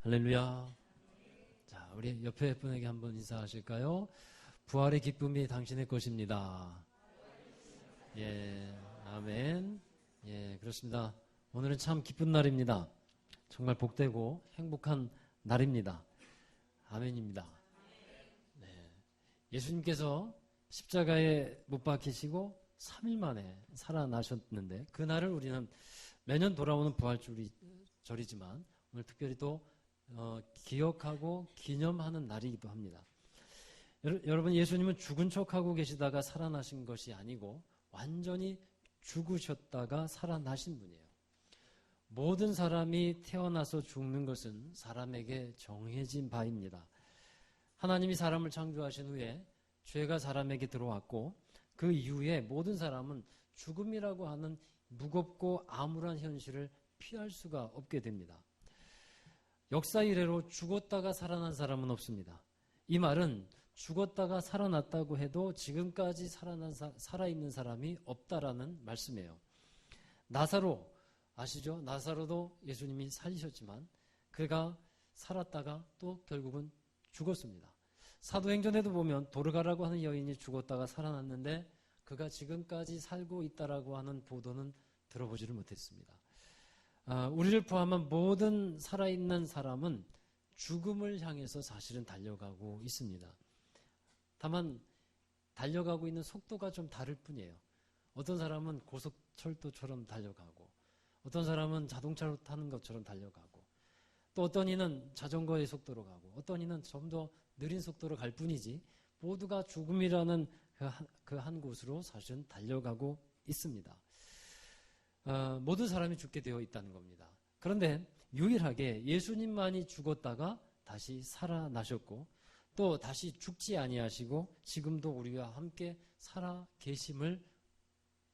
할렐루야. 자, 우리 옆에 분에게 한번 인사하실까요? 부활의 기쁨이 당신의 것입니다. 예, 아멘. 예, 그렇습니다. 오늘은 참 기쁜 날입니다. 정말 복되고 행복한 날입니다. 아멘입니다. 네, 예수님께서 십자가에 못 박히시고 3일 만에 살아나셨는데 그날을 우리는 매년 돌아오는 부활절이지만 오늘 특별히 또 기억하고 기념하는 날이기도 합니다. 여러분, 예수님은 죽은 척하고 계시다가 살아나신 것이 아니고 완전히 죽으셨다가 살아나신 분이에요. 모든 사람이 태어나서 죽는 것은 사람에게 정해진 바입니다. 하나님이 사람을 창조하신 후에 죄가 사람에게 들어왔고 그 이후에 모든 사람은 죽음이라고 하는 무겁고 암울한 현실을 피할 수가 없게 됩니다. 역사 이래로 죽었다가 살아난 사람은 없습니다. 이 말은 죽었다가 살아났다고 해도 지금까지 살아있는 사람이 없다라는 말씀이에요. 나사로 아시죠? 나사로도 예수님이 살리셨지만 그가 살았다가 또 결국은 죽었습니다. 사도행전에도 보면 도르가라고 하는 여인이 죽었다가 살아났는데 그가 지금까지 살고 있다라고 하는 보도는 들어보지를 못했습니다. 우리를 포함한 모든 살아있는 사람은 죽음을 향해서 사실은 달려가고 있습니다. 다만 달려가고 있는 속도가 좀 다를 뿐이에요. 어떤 사람은 고속철도처럼 달려가고 어떤 사람은 자동차로 타는 것처럼 달려가고 또 어떤 이는 자전거의 속도로 가고 어떤 이는 좀 더 느린 속도로 갈 뿐이지 모두가 죽음이라는 그 한 곳으로 사실은 달려가고 있습니다. 모든 사람이 죽게 되어 있다는 겁니다. 그런데 유일하게 예수님만이 죽었다가 다시 살아나셨고 또 다시 죽지 아니하시고 지금도 우리와 함께 살아 계심을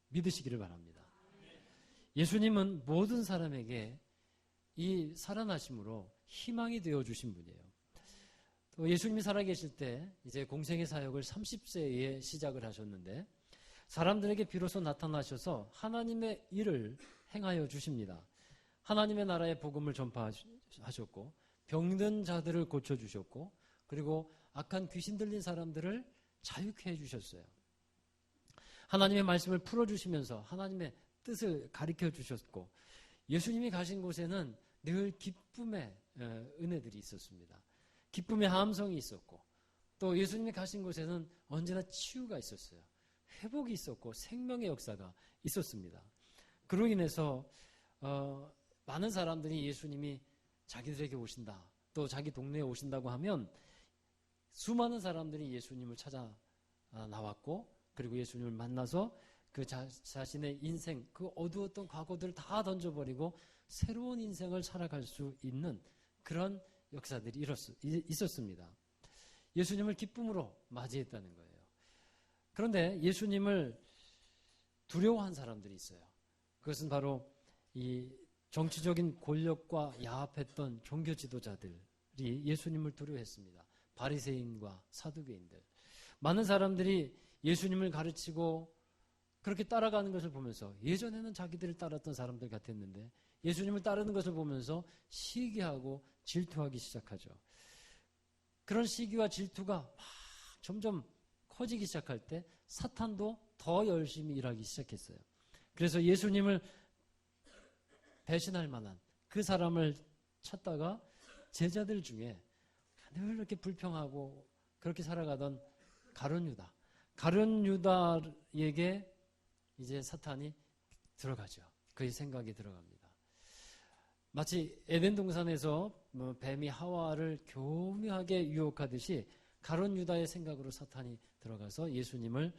믿으시기를 바랍니다. 예수님은 모든 사람에게 이 살아나심으로 희망이 되어 주신 분이에요. 또 예수님이 살아계실 때 이제 공생의 사역을 30세에 시작을 하셨는데 사람들에게 비로소 나타나셔서 하나님의 일을 행하여 주십니다. 하나님의 나라의 복음을 전파하셨고 병든 자들을 고쳐주셨고 그리고 악한 귀신 들린 사람들을 자유케 해주셨어요. 하나님의 말씀을 풀어주시면서 하나님의 뜻을 가르쳐 주셨고 예수님이 가신 곳에는 늘 기쁨의 은혜들이 있었습니다. 기쁨의 함성이 있었고 또 예수님이 가신 곳에는 언제나 치유가 있었어요. 회복이 있었고 생명의 역사가 있었습니다. 그로 인해서 많은 사람들이 예수님이 자기들에게 오신다 또 자기 동네에 오신다고 하면 수많은 사람들이 예수님을 찾아 나왔고 그리고 예수님을 만나서 그 자신의 인생 그 어두웠던 과거들을 다 던져버리고 새로운 인생을 살아갈 수 있는 그런 역사들이 있었습니다. 예수님을 기쁨으로 맞이했다는 거예요. 그런데 예수님을 두려워한 사람들이 있어요. 그것은 바로 이 정치적인 권력과 야합했던 종교 지도자들이 예수님을 두려워했습니다. 바리새인과 사두개인들. 많은 사람들이 예수님을 가르치고 그렇게 따라가는 것을 보면서 예전에는 자기들을 따랐던 사람들 같았는데 예수님을 따르는 것을 보면서 시기하고 질투하기 시작하죠. 그런 시기와 질투가 막 점점 커지기 시작할 때 사탄도 더 열심히 일하기 시작했어요. 그래서 예수님을 배신할 만한 그 사람을 찾다가 제자들 중에 늘 이렇게 불평하고 그렇게 살아가던 가룟 유다에게 이제 사탄이 들어가죠. 그의 생각이 들어갑니다. 마치 에덴 동산에서 뱀이 하와를 교묘하게 유혹하듯이 가룟 유다의 생각으로 사탄이 들어가서 예수님을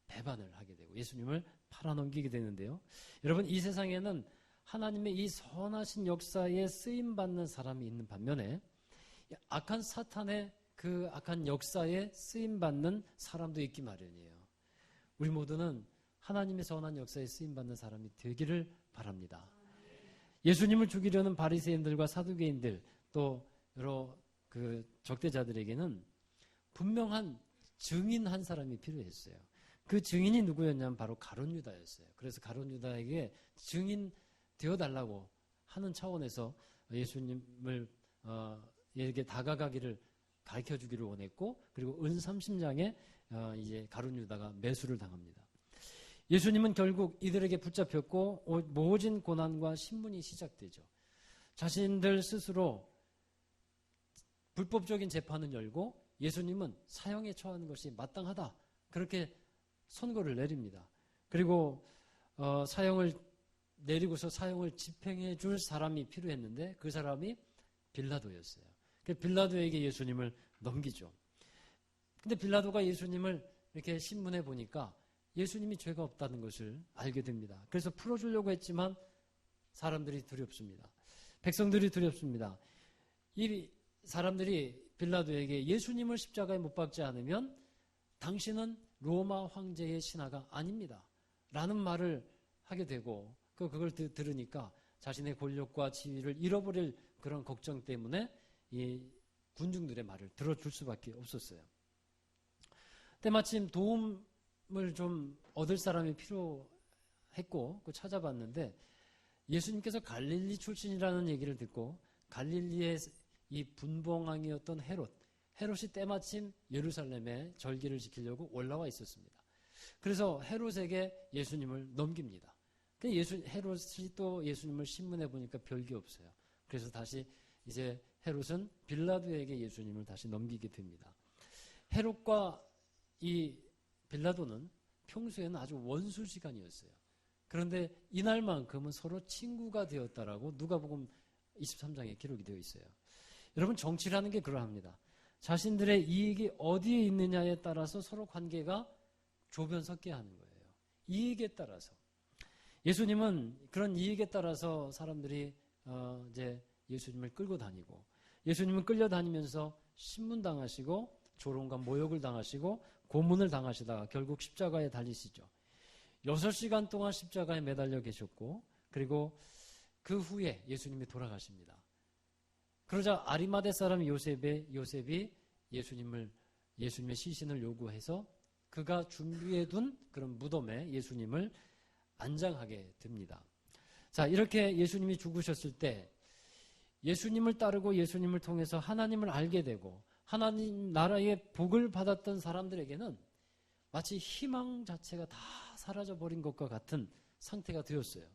배반을 하게 되고 예수님을 팔아넘기게 되는데요. 여러분, 이 세상에는 하나님의 이 선하신 역사에 쓰임받는 사람이 있는 반면에 악한 사탄의 그 악한 역사에 쓰임받는 사람도 있기 마련이에요. 우리 모두는 하나님의 선한 역사에 쓰임받는 사람이 되기를 바랍니다. 예수님을 죽이려는 바리새인들과 사두개인들 또 여러 그 적대자들에게는 분명한 증인 한 사람이 필요했어요. 그 증인이 누구였냐면 바로 가룟 유다였어요. 그래서 가룟 유다에게 증인 되어달라고 하는 차원에서 예수님을 이렇게 다가가기를 가르쳐 주기를 원했고, 그리고 은 30냥에 이제 가룟 유다가 매수를 당합니다. 예수님은 결국 이들에게 붙잡혔고 모진 고난과 신문이 시작되죠. 자신들 스스로 불법적인 재판을 열고 예수님은 사형에 처하는 것이 마땅하다, 그렇게 선고를 내립니다. 그리고 사형을 내리고서 사형을 집행해 줄 사람이 필요했는데 그 사람이 빌라도였어요. 빌라도에게 예수님을 넘기죠. 근데 빌라도가 예수님을 이렇게 신문해 보니까 예수님이 죄가 없다는 것을 알게 됩니다. 그래서 풀어주려고 했지만 사람들이 두렵습니다. 백성들이 두렵습니다. 이 사람들이 빌라도에게 예수님을 십자가에 못 박지 않으면 당신은 로마 황제의 신하가 아닙니다 라는 말을 하게 되고, 그걸 들으니까 자신의 권력과 지위를 잃어버릴 그런 걱정 때문에 이 군중들의 말을 들어줄 수밖에 없었어요. 때마침 도움을 좀 얻을 사람이 필요했고 찾아봤는데 예수님께서 갈릴리 출신이라는 얘기를 듣고 갈릴리의 이 분봉왕이었던 헤롯이 때마침 예루살렘에 절기를 지키려고 올라와 있었습니다. 그래서 헤롯에게 예수님을 넘깁니다. 헤롯이 또 예수님을 신문해 보니까 별게 없어요. 그래서 다시 이제 헤롯은 빌라도에게 예수님을 다시 넘기게 됩니다. 헤롯과 이 빌라도는 평소에는 아주 원수지간이었어요. 그런데 이날만큼은 서로 친구가 되었다라고 누가복음 23장에 기록이 되어 있어요. 여러분, 정치라는 게 그러합니다. 자신들의 이익이 어디에 있느냐에 따라서 서로 관계가 조변 섞게 하는 거예요. 이익에 따라서. 예수님은 그런 이익에 따라서 사람들이 이제 예수님을 끌고 다니고, 예수님은 끌려다니면서 신문당하시고 조롱과 모욕을 당하시고 고문을 당하시다가 결국 십자가에 달리시죠. 6시간 동안 십자가에 매달려 계셨고, 그리고 그 후에 예수님이 돌아가십니다. 그러자 아리마대 사람 요셉이 예수님의 시신을 요구해서 그가 준비해둔 그런 무덤에 예수님을 안장하게 됩니다. 자, 이렇게 예수님이 죽으셨을 때 예수님을 따르고 예수님을 통해서 하나님을 알게 되고 하나님 나라의 복을 받았던 사람들에게는 마치 희망 자체가 다 사라져버린 것과 같은 상태가 되었어요.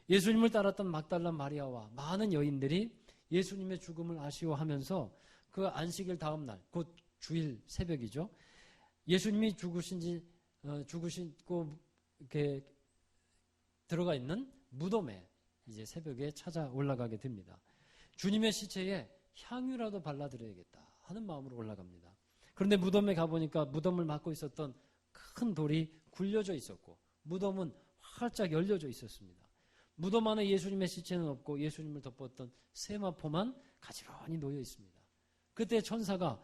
예수님을 따랐던 막달라 마리아와 많은 여인들이 예수님의 죽음을 아쉬워하면서 그 안식일 다음 날, 곧 주일 새벽이죠. 예수님이 죽으시고 이렇게 들어가 있는 무덤에 이제 새벽에 찾아 올라가게 됩니다. 주님의 시체에 향유라도 발라드려야겠다 하는 마음으로 올라갑니다. 그런데 무덤에 가보니까 무덤을 막고 있었던 큰 돌이 굴려져 있었고 무덤은 활짝 열려져 있었습니다. 무덤 안에 예수님의 시체는 없고 예수님을 덮었던 세마포만 가지런히 놓여 있습니다. 그때 천사가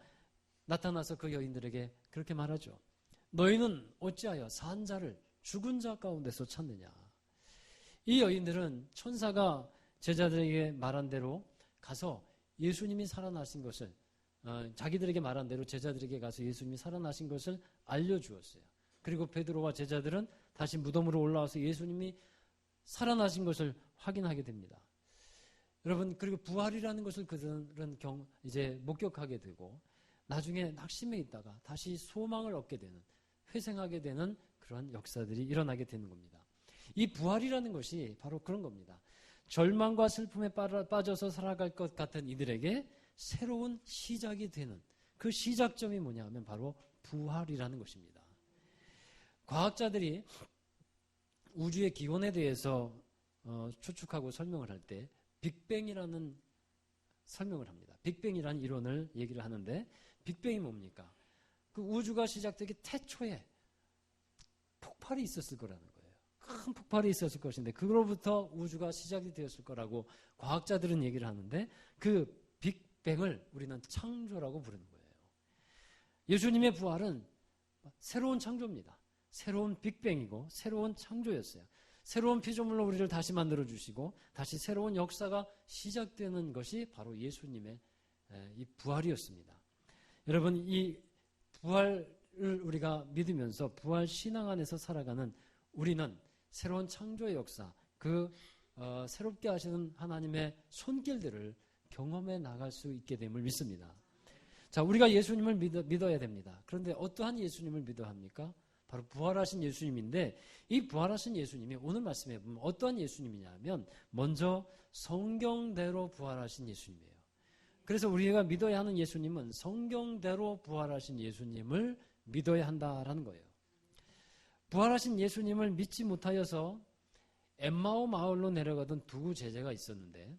나타나서 그 여인들에게 그렇게 말하죠. 너희는 어찌하여 산 자를 죽은 자 가운데서 찾느냐. 이 여인들은 천사가 제자들에게 말한 대로 가서 예수님이 살아나신 것을 자기들에게 말한 대로 제자들에게 가서 예수님이 살아나신 것을 알려주었어요. 그리고 베드로와 제자들은 다시 무덤으로 올라와서 예수님이 살아나신 것을 확인하게 됩니다. 여러분, 그리고 부활이라는 것을 그들은 이제 목격하게 되고 나중에 낙심해 있다가 다시 소망을 얻게 되는, 회생하게 되는 그런 역사들이 일어나게 되는 겁니다. 이 부활이라는 것이 바로 그런 겁니다. 절망과 슬픔에 빠져서 살아갈 것 같은 이들에게 새로운 시작이 되는 그 시작점이 뭐냐 하면 바로 부활이라는 것입니다. 과학자들이 우주의 기원에 대해서 추측하고 설명을 할 때 빅뱅이라는 설명을 합니다. 빅뱅이라는 이론을 얘기를 하는데 빅뱅이 뭡니까? 그 우주가 시작되기 태초에 폭발이 있었을 거라는 거예요. 큰 폭발이 있었을 것인데 그로부터 우주가 시작이 되었을 거라고 과학자들은 얘기를 하는데 그 빅뱅을 우리는 창조라고 부르는 거예요. 예수님의 부활은 새로운 창조입니다. 새로운 빅뱅이고 새로운 창조였어요. 새로운 피조물로 우리를 다시 만들어주시고 다시 새로운 역사가 시작되는 것이 바로 예수님의 이 부활이었습니다. 여러분, 이 부활을 우리가 믿으면서 부활 신앙 안에서 살아가는 우리는 새로운 창조의 역사, 새롭게 하시는 하나님의 손길들을 경험해 나갈 수 있게 됨을 믿습니다. 자, 우리가 예수님을 믿어야 됩니다. 그런데 어떠한 예수님을 믿어야 합니까? 바로 부활하신 예수님인데, 이 부활하신 예수님이 오늘 말씀해 보면 어떠한 예수님이냐 하면 먼저 성경대로 부활하신 예수님이에요. 그래서 우리가 믿어야 하는 예수님은 성경대로 부활하신 예수님을 믿어야 한다라는 거예요. 부활하신 예수님을 믿지 못하여서 엠마오 마을로 내려가던 두 제자가 있었는데,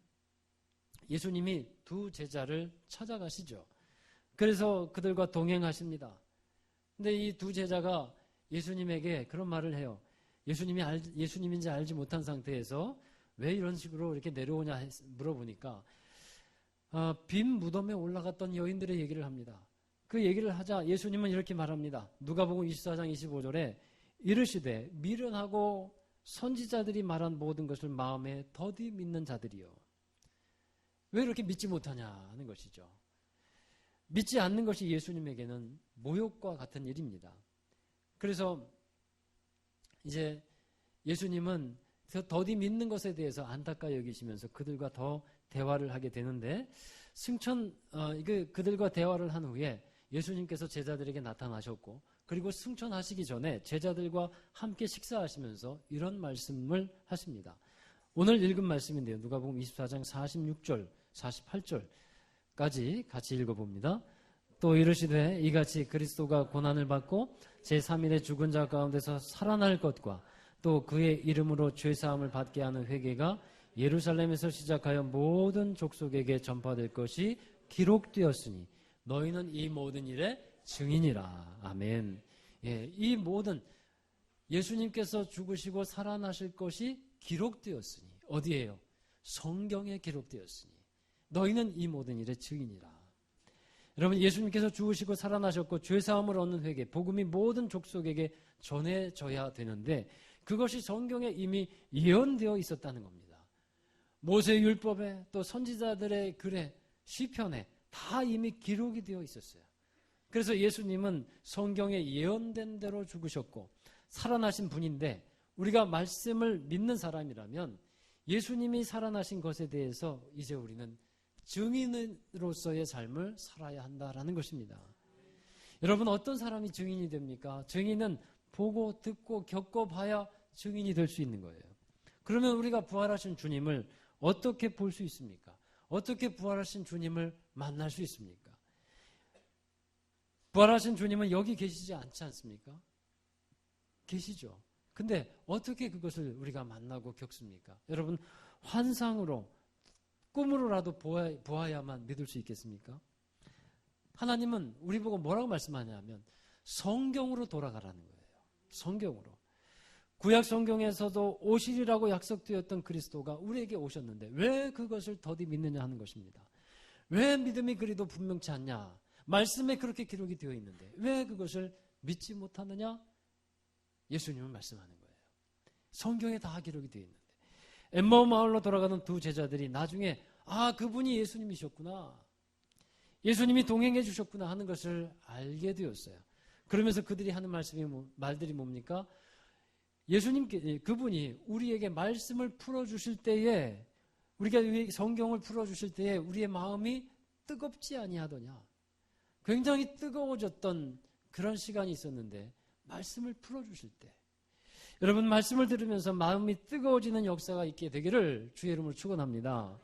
예수님이 두 제자를 찾아가시죠. 그래서 그들과 동행하십니다. 근데 이 두 제자가 예수님에게 그런 말을 해요. 예수님이 예수님인지 알지 못한 상태에서 왜 이런 식으로 이렇게 내려오냐 물어보니까 빈 무덤에 올라갔던 여인들의 얘기를 합니다. 그 얘기를 하자 예수님은 이렇게 말합니다. 누가복음 24장 25절에 이르시되 미련하고 선지자들이 말한 모든 것을 마음에 더디 믿는 자들이요. 왜 이렇게 믿지 못하냐는 것이죠. 믿지 않는 것이 예수님에게는 모욕과 같은 일입니다. 그래서 이제 예수님은 더디 믿는 것에 대해서 안타까 여기시면서 그들과 더 대화를 하게 되는데, 그들과 대화를 한 후에 예수님께서 제자들에게 나타나셨고, 그리고 승천하시기 전에 제자들과 함께 식사하시면서 이런 말씀을 하십니다. 오늘 읽은 말씀인데요. 누가복음 24장 46절, 48절까지 같이 읽어봅니다. 또 이르시되 이같이 그리스도가 고난을 받고 제3일에 죽은 자 가운데서 살아날 것과 또 그의 이름으로 죄사함을 받게 하는 회개가 예루살렘에서 시작하여 모든 족속에게 전파될 것이 기록되었으니 너희는 이 모든 일의 증인이라. 아멘. 예, 이 모든 예수님께서 죽으시고 살아나실 것이 기록되었으니 어디에요? 성경에 기록되었으니 너희는 이 모든 일의 증인이라. 여러분, 예수님께서 죽으시고 살아나셨고 죄사함을 얻는 회개, 복음이 모든 족속에게 전해져야 되는데 그것이 성경에 이미 예언되어 있었다는 겁니다. 모세의 율법에 또 선지자들의 글에 시편에 다 이미 기록이 되어 있었어요. 그래서 예수님은 성경에 예언된 대로 죽으셨고 살아나신 분인데, 우리가 말씀을 믿는 사람이라면 예수님이 살아나신 것에 대해서 이제 우리는 증인으로서의 삶을 살아야 한다라는 것입니다. 여러분, 어떤 사람이 증인이 됩니까? 증인은 보고 듣고 겪어봐야 증인이 될 수 있는 거예요. 그러면 우리가 부활하신 주님을 어떻게 볼 수 있습니까? 어떻게 부활하신 주님을 만날 수 있습니까? 부활하신 주님은 여기 계시지 않지 않습니까? 계시죠. 근데 어떻게 그것을 우리가 만나고 겪습니까? 여러분, 환상으로 꿈으로라도 보아야만 믿을 수 있겠습니까? 하나님은 우리 보고 뭐라고 말씀하냐면 성경으로 돌아가라는 거예요. 성경으로. 구약 성경에서도 오시리라고 약속되었던 그리스도가 우리에게 오셨는데 왜 그것을 더디 믿느냐 하는 것입니다. 왜 믿음이 그리도 분명치 않냐? 말씀에 그렇게 기록이 되어 있는데 왜 그것을 믿지 못하느냐? 예수님은 말씀하는 거예요. 성경에 다 기록이 되어 있는데. 엠마오 마을로 돌아가던 두 제자들이 나중에 그분이 예수님이셨구나, 예수님이 동행해 주셨구나 하는 것을 알게 되었어요. 그러면서 그들이 하는 말들이 뭡니까? 그분이 우리에게 말씀을 풀어주실 때에, 우리가 성경을 풀어주실 때에 우리의 마음이 뜨겁지 아니하더냐. 굉장히 뜨거워졌던 그런 시간이 있었는데 말씀을 풀어주실 때, 여러분, 말씀을 들으면서 마음이 뜨거워지는 역사가 있게 되기를 주의 이름으로 축원합니다.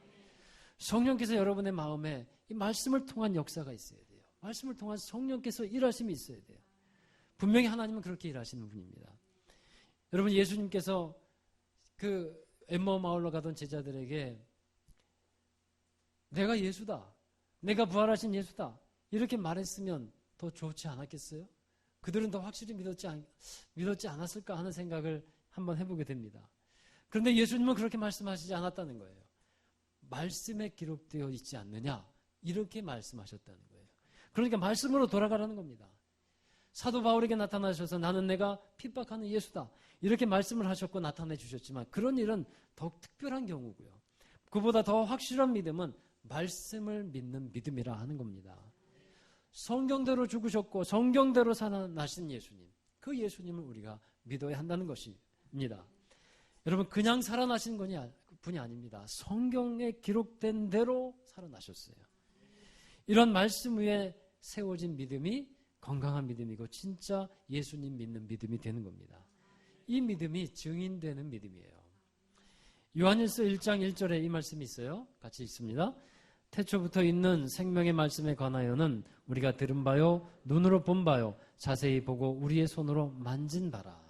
성령께서 여러분의 마음에 이 말씀을 통한 역사가 있어야 돼요. 말씀을 통한 성령께서 일하심이 있어야 돼요. 분명히 하나님은 그렇게 일하시는 분입니다. 여러분, 예수님께서 그 엠마오 마을로 가던 제자들에게 내가 예수다, 내가 부활하신 예수다 이렇게 말했으면 더 좋지 않았겠어요? 그들은 더 확실히 믿었지 않았을까 하는 생각을 한번 해보게 됩니다. 그런데 예수님은 그렇게 말씀하시지 않았다는 거예요. 말씀에 기록되어 있지 않느냐, 이렇게 말씀하셨다는 거예요. 그러니까 말씀으로 돌아가라는 겁니다. 사도 바울에게 나타나셔서 나는 내가 핍박하는 예수다 이렇게 말씀을 하셨고 나타내 주셨지만, 그런 일은 더욱 특별한 경우고요. 그보다 더 확실한 믿음은 말씀을 믿는 믿음이라 하는 겁니다. 성경대로 죽으셨고 성경대로 살아나신 예수님, 그 예수님을 우리가 믿어야 한다는 것입니다. 여러분, 그냥 살아나신 분이 아닙니다. 성경에 기록된 대로 살아나셨어요. 이런 말씀 위에 세워진 믿음이 건강한 믿음이고 진짜 예수님 믿는 믿음이 되는 겁니다. 이 믿음이 증인되는 믿음이에요. 요한일서 1장 1절에 이 말씀이 있어요. 같이 읽습니다. 태초부터 있는 생명의 말씀에 관하여는 우리가 들은 바요, 눈으로 본 바요, 자세히 보고 우리의 손으로 만진 바라.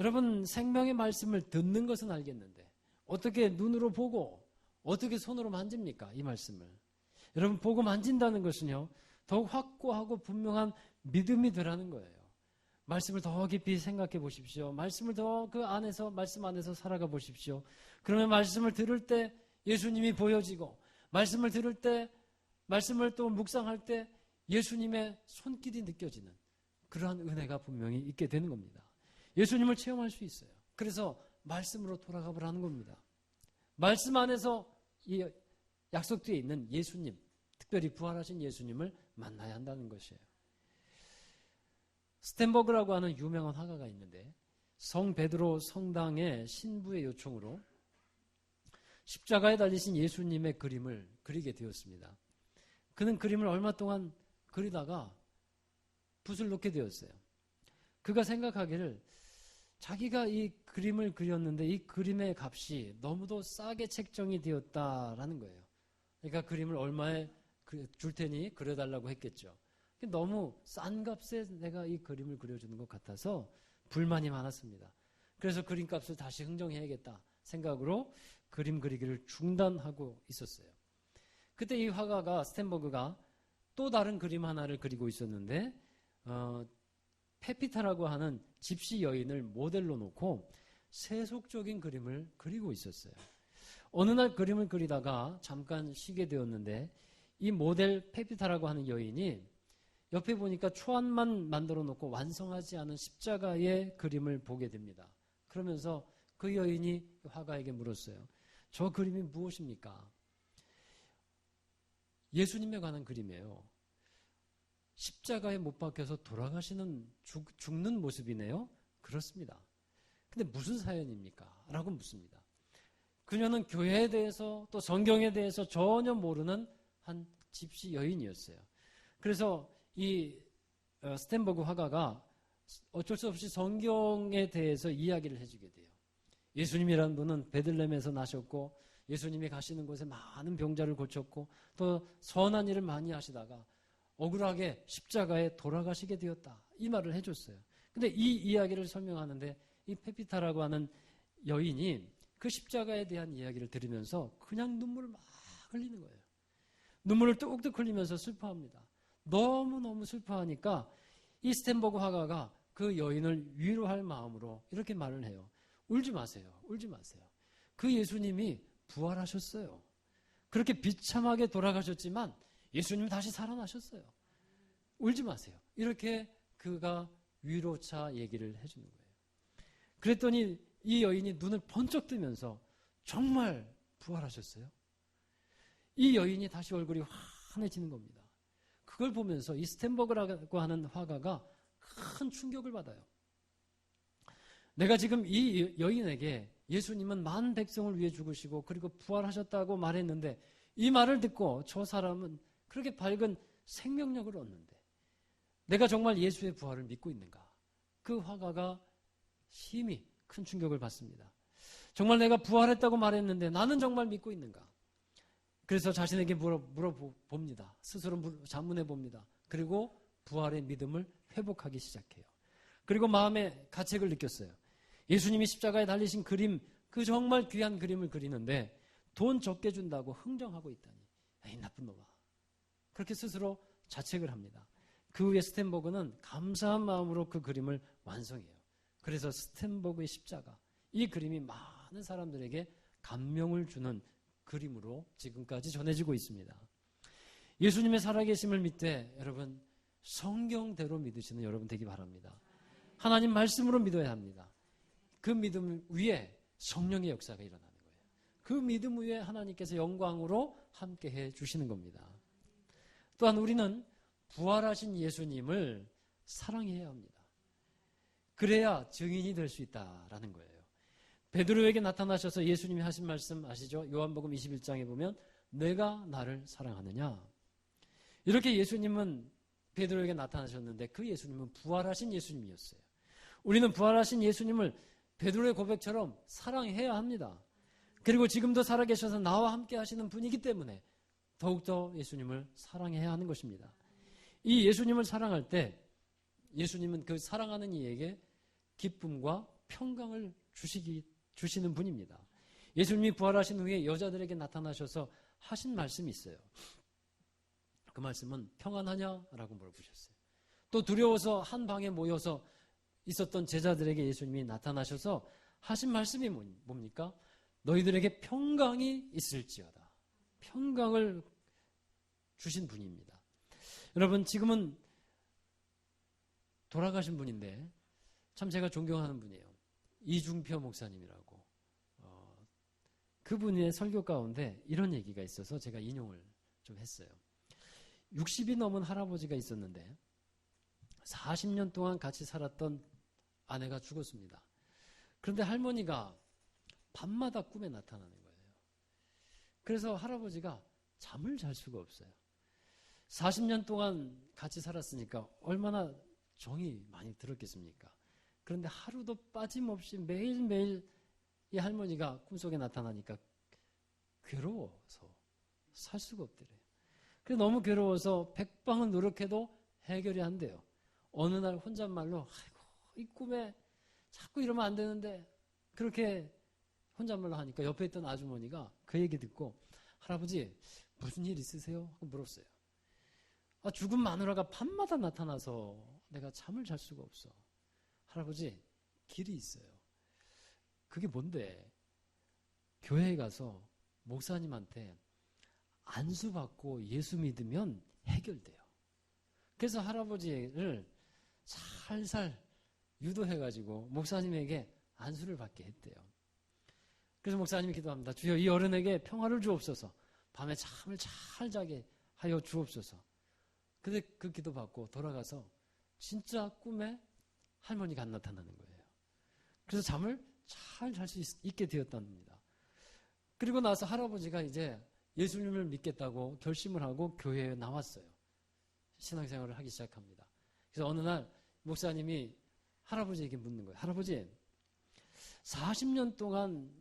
여러분, 생명의 말씀을 듣는 것은 알겠는데 어떻게 눈으로 보고 어떻게 손으로 만집니까? 이 말씀을. 여러분, 보고 만진다는 것은요, 더욱 확고하고 분명한 믿음이 되라는 거예요. 말씀을 더 깊이 생각해 보십시오. 말씀을 더 그 안에서, 말씀 안에서 살아가 보십시오. 그러면 말씀을 들을 때 예수님이 보여지고, 말씀을 들을 때, 말씀을 또 묵상할 때 예수님의 손길이 느껴지는 그러한 은혜가 분명히 있게 되는 겁니다. 예수님을 체험할 수 있어요. 그래서 말씀으로 돌아가 보라는 겁니다. 말씀 안에서 이 약속되어 있는 예수님, 특별히 부활하신 예수님을 만나야 한다는 것이에요. 스텐버그라고 하는 유명한 화가가 있는데 성 베드로 성당의 신부의 요청으로 십자가에 달리신 예수님의 그림을 그리게 되었습니다. 그는 그림을 얼마 동안 그리다가 붓을 놓게 되었어요. 그가 생각하기를 자기가 이 그림을 그렸는데 이 그림의 값이 너무도 싸게 책정이 되었다라는 거예요. 그러니까 그림을 얼마에 줄 테니 그려달라고 했겠죠. 너무 싼 값에 내가 이 그림을 그려주는 것 같아서 불만이 많았습니다. 그래서 그림값을 다시 흥정해야겠다 생각으로 그림 그리기를 중단하고 있었어요. 그때 이 화가가 스텐버그가 또 다른 그림 하나를 그리고 있었는데 페피타라고 하는 집시 여인을 모델로 놓고 세속적인 그림을 그리고 있었어요. 어느 날 그림을 그리다가 잠깐 쉬게 되었는데 이 모델 페피타라고 하는 여인이 옆에 보니까 초안만 만들어 놓고 완성하지 않은 십자가의 그림을 보게 됩니다. 그러면서 그 여인이 화가에게 물었어요. 저 그림이 무엇입니까? 예수님에 관한 그림이에요. 십자가에 못 박혀서 돌아가시는 죽는 모습이네요. 그렇습니다. 근데 무슨 사연입니까? 라고 묻습니다. 그녀는 교회에 대해서 또 성경에 대해서 전혀 모르는 한 집시 여인이었어요. 그래서 이 스텐버그 화가가 어쩔 수 없이 성경에 대해서 이야기를 해주게 돼요. 예수님이라는 분은 베들레헴에서 나셨고 예수님이 가시는 곳에 많은 병자를 고쳤고 또 선한 일을 많이 하시다가 억울하게 십자가에 돌아가시게 되었다. 이 말을 해줬어요. 근데 이 이야기를 설명하는데 이 페피타라고 하는 여인이 그 십자가에 대한 이야기를 들으면서 그냥 눈물을 막 흘리는 거예요. 눈물을 뚝뚝 흘리면서 슬퍼합니다. 너무너무 슬퍼하니까 이 스텐버그 화가가 그 여인을 위로할 마음으로 이렇게 말을 해요. 울지 마세요. 울지 마세요. 그 예수님이 부활하셨어요. 그렇게 비참하게 돌아가셨지만 예수님이 다시 살아나셨어요. 울지 마세요. 이렇게 그가 위로차 얘기를 해주는 거예요. 그랬더니 이 여인이 눈을 번쩍 뜨면서 정말 부활하셨어요? 이 여인이 다시 얼굴이 환해지는 겁니다. 그걸 보면서 이 스텐버그라고 하는 화가가 큰 충격을 받아요. 내가 지금 이 여인에게 예수님은 많은 백성을 위해 죽으시고 그리고 부활하셨다고 말했는데 이 말을 듣고 저 사람은 그렇게 밝은 생명력을 얻는데 내가 정말 예수의 부활을 믿고 있는가? 그 화가가 심히 큰 충격을 받습니다. 정말 내가 부활했다고 말했는데 나는 정말 믿고 있는가? 그래서 자신에게 물어봅니다. 스스로 자문해 봅니다. 그리고 부활의 믿음을 회복하기 시작해요. 그리고 마음에 가책을 느꼈어요. 예수님이 십자가에 달리신 그림, 그 정말 귀한 그림을 그리는데 돈 적게 준다고 흥정하고 있다니. 에이, 나쁜 놈아. 그렇게 스스로 자책을 합니다. 그 후에 스텐버그는 감사한 마음으로 그 그림을 완성해요. 그래서 스텐버그의 십자가, 이 그림이 많은 사람들에게 감명을 주는 그림으로 지금까지 전해지고 있습니다. 예수님의 살아계심을 믿되 여러분 성경대로 믿으시는 여러분 되기 바랍니다. 하나님 말씀으로 믿어야 합니다. 그 믿음 위에 성령의 역사가 일어나는 거예요. 그 믿음 위에 하나님께서 영광으로 함께해 주시는 겁니다. 또한 우리는 부활하신 예수님을 사랑해야 합니다. 그래야 증인이 될 수 있다라는 거예요. 베드로에게 나타나셔서 예수님이 하신 말씀 아시죠? 요한복음 21장에 보면 내가 나를 사랑하느냐. 이렇게 예수님은 베드로에게 나타나셨는데 그 예수님은 부활하신 예수님이었어요. 우리는 부활하신 예수님을 베드로의 고백처럼 사랑해야 합니다. 그리고 지금도 살아계셔서 나와 함께 하시는 분이기 때문에 더욱더 예수님을 사랑해야 하는 것입니다. 이 예수님을 사랑할 때 예수님은 그 사랑하는 이에게 기쁨과 평강을 주시는 분입니다. 예수님이 부활하신 후에 여자들에게 나타나셔서 하신 말씀이 있어요. 그 말씀은 평안하냐라고 물어보셨어요. 또 두려워서 한 방에 모여서 있었던 제자들에게 예수님이 나타나셔서 하신 말씀이 뭡니까? 너희들에게 평강이 있을지어다. 평강을 주신 분입니다. 여러분, 지금은 돌아가신 분인데 참 제가 존경하는 분이에요. 이중표 목사님이라고. 그분의 설교 가운데 이런 얘기가 있어서 제가 인용을 좀 했어요. 60이 넘은 할아버지가 있었는데 40년 동안 같이 살았던 아내가 죽었습니다. 그런데 할머니가 밤마다 꿈에 나타나는 거예요. 그래서 할아버지가 잠을 잘 수가 없어요. 40년 동안 같이 살았으니까 얼마나 정이 많이 들었겠습니까? 그런데 하루도 빠짐없이 매일매일 이 할머니가 꿈속에 나타나니까 괴로워서 살 수가 없더래요. 그래서 너무 괴로워서 백방은 노력해도 해결이 안 돼요. 어느 날 혼잣말로 아이고 이 꿈에 자꾸 이러면 안 되는데 그렇게 혼잣말로 하니까 옆에 있던 아주머니가 그 얘기 듣고 할아버지 무슨 일 있으세요? 하고 물었어요. 죽은 마누라가 밤마다 나타나서 내가 잠을 잘 수가 없어. 할아버지 길이 있어요. 그게 뭔데? 교회에 가서 목사님한테 안수받고 예수 믿으면 해결돼요. 그래서 할아버지를 살살 유도해가지고 목사님에게 안수를 받게 했대요. 그래서 목사님이 기도합니다. 주여 이 어른에게 평화를 주옵소서. 밤에 잠을 잘 자게 하여 주옵소서. 근데 그 기도 받고 돌아가서 진짜 꿈에 할머니가 안 나타나는 거예요. 그래서 잠을 잘 잘 수 있게 되었답니다. 그리고 나서 할아버지가 이제 예수님을 믿겠다고 결심을 하고 교회에 나왔어요. 신앙생활을 하기 시작합니다. 그래서 어느 날 목사님이 할아버지에게 묻는 거예요. 할아버지, 40년 동안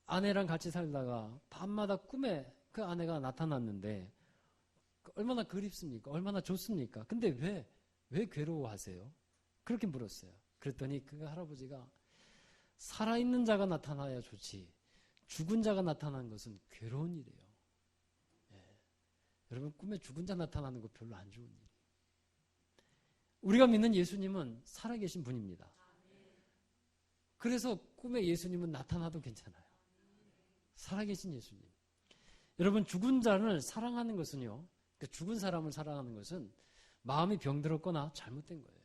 아내랑 같이 살다가 밤마다 꿈에 그 아내가 나타났는데 얼마나 그립습니까? 얼마나 좋습니까? 근데 왜 괴로워하세요? 그렇게 물었어요. 그랬더니 그 할아버지가 살아있는 자가 나타나야 좋지 죽은 자가 나타나는 것은 괴로운 일이에요. 여러분 꿈에 죽은 자 나타나는 거 별로 안 좋은 일이에요. 우리가 믿는 예수님은 살아계신 분입니다. 그래서 꿈에 예수님은 나타나도 괜찮아요. 살아계신 예수님. 여러분 죽은 자를 사랑하는 것은요, 죽은 사람을 사랑하는 것은 마음이 병들었거나 잘못된 거예요.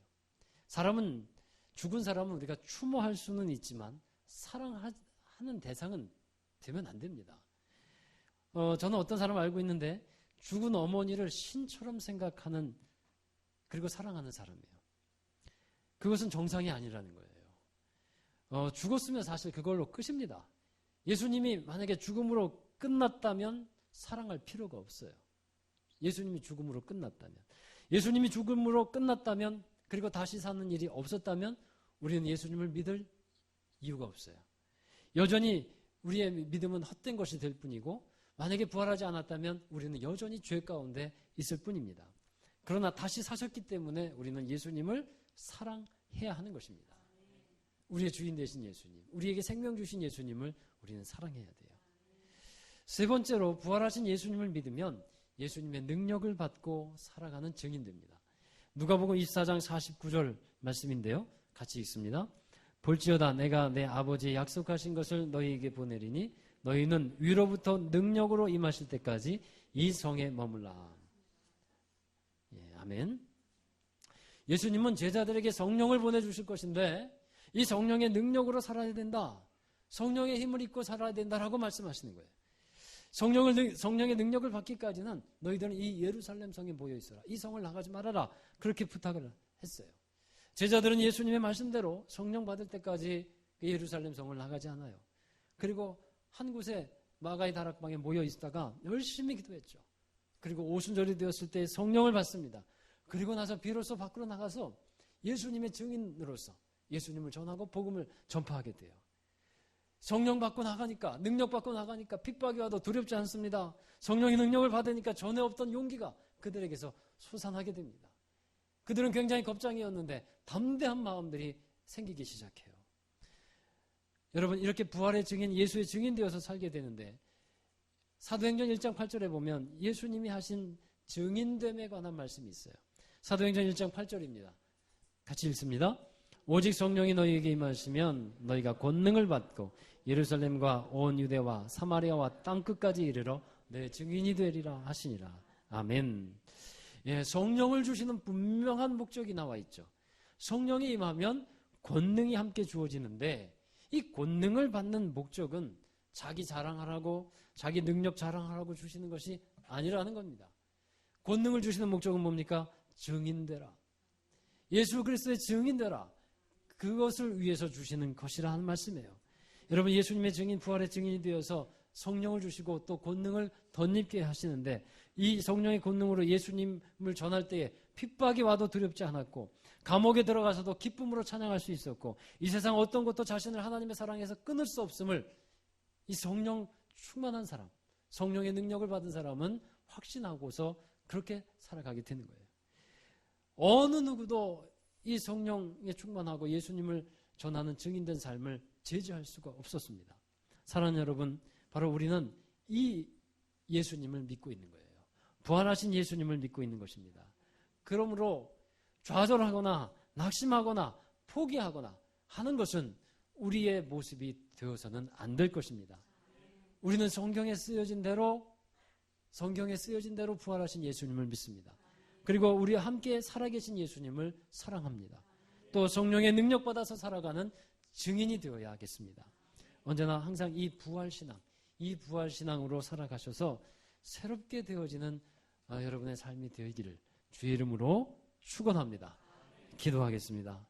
죽은 사람은 우리가 추모할 수는 있지만 사랑하는 대상은 되면 안 됩니다. 저는 어떤 사람을 알고 있는데 죽은 어머니를 신처럼 생각하는 그리고 사랑하는 사람이에요. 그것은 정상이 아니라는 거예요. 죽었으면 사실 그걸로 끝입니다. 예수님이 만약에 죽음으로 끝났다면 사랑할 필요가 없어요. 예수님이 죽음으로 끝났다면 그리고 다시 사는 일이 없었다면 우리는 예수님을 믿을 이유가 없어요. 여전히 우리의 믿음은 헛된 것이 될 뿐이고 만약에 부활하지 않았다면 우리는 여전히 죄 가운데 있을 뿐입니다. 그러나 다시 사셨기 때문에 우리는 예수님을 사랑해야 하는 것입니다. 우리의 주인 되신 예수님, 우리에게 생명 주신 예수님을 우리는 사랑해야 돼요. 세 번째로 부활하신 예수님을 믿으면 예수님의 능력을 받고 살아가는 증인됩니다. 누가복음 24장 49절 말씀인데요. 같이 읽습니다. 볼지어다 내가 내 아버지의 약속하신 것을 너희에게 보내리니 너희는 위로부터 능력으로 임하실 때까지 이 성에 머물라. 아멘. 예수님은 제자들에게 성령을 보내주실 것인데 이 성령의 능력으로 살아야 된다. 성령의 힘을 입고 살아야 된다라고 말씀하시는 거예요. 성령의 능력을 받기까지는 너희들은 이 예루살렘 성에 모여 있어라. 이 성을 나가지 말아라. 그렇게 부탁을 했어요. 제자들은 예수님의 말씀대로 성령 받을 때까지 예루살렘 성을 나가지 않아요. 그리고 한 곳에 마가의 다락방에 모여 있다가 열심히 기도했죠. 그리고 오순절이 되었을 때 성령을 받습니다. 그리고 나서 비로소 밖으로 나가서 예수님의 증인으로서 예수님을 전하고 복음을 전파하게 돼요. 성령 받고 나가니까, 능력 받고 나가니까 핍박이 와도 두렵지 않습니다. 성령의 능력을 받으니까 전에 없던 용기가 그들에게서 솟아나게 됩니다. 그들은 굉장히 겁장이었는데 담대한 마음들이 생기기 시작해요. 여러분, 이렇게 부활의 증인, 예수의 증인 되어서 살게 되는데 사도행전 1장 8절에 보면 예수님이 하신 증인됨에 관한 말씀이 있어요. 사도행전 1장 8절입니다. 같이 읽습니다. 오직 성령이 너희에게 임하시면 너희가 권능을 받고 예루살렘과 온 유대와 사마리아와 땅끝까지 이르러 내 증인이 되리라 하시니라. 아멘. 예, 성령을 주시는 분명한 목적이 나와 있죠. 성령이 임하면 권능이 함께 주어지는데 이 권능을 받는 목적은 자기 자랑하라고, 자기 능력 자랑하라고 주시는 것이 아니라는 겁니다. 권능을 주시는 목적은 뭡니까? 증인되라. 예수 그리스도의 증인되라. 그것을 위해서 주시는 것이라는 말씀이에요. 여러분, 예수님의 증인, 부활의 증인이 되어서 성령을 주시고 또 권능을 덧입게 하시는데 이 성령의 권능으로 예수님을 전할 때에 핍박이 와도 두렵지 않았고 감옥에 들어가서도 기쁨으로 찬양할 수 있었고 이 세상 어떤 것도 자신을 하나님의 사랑에서 끊을 수 없음을 이 성령 충만한 사람, 성령의 능력을 받은 사람은 확신하고서 그렇게 살아가게 되는 거예요. 어느 누구도 이 성령에 충만하고 예수님을 전하는 증인된 삶을 제지할 수가 없었습니다. 사랑하는 여러분, 바로 우리는 이 예수님을 믿고 있는 거예요. 부활하신 예수님을 믿고 있는 것입니다. 그러므로 좌절하거나 낙심하거나 포기하거나 하는 것은 우리의 모습이 되어서는 안 될 것입니다. 우리는 성경에 쓰여진 대로 부활하신 예수님을 믿습니다. 그리고 우리와 함께 살아계신 예수님을 사랑합니다. 또 성령의 능력 받아서 살아가는 증인이 되어야 하겠습니다. 언제나 항상 이 부활신앙으로 살아가셔서 새롭게 되어지는 여러분의 삶이 되기를 주의 이름으로 축원합니다. 기도하겠습니다.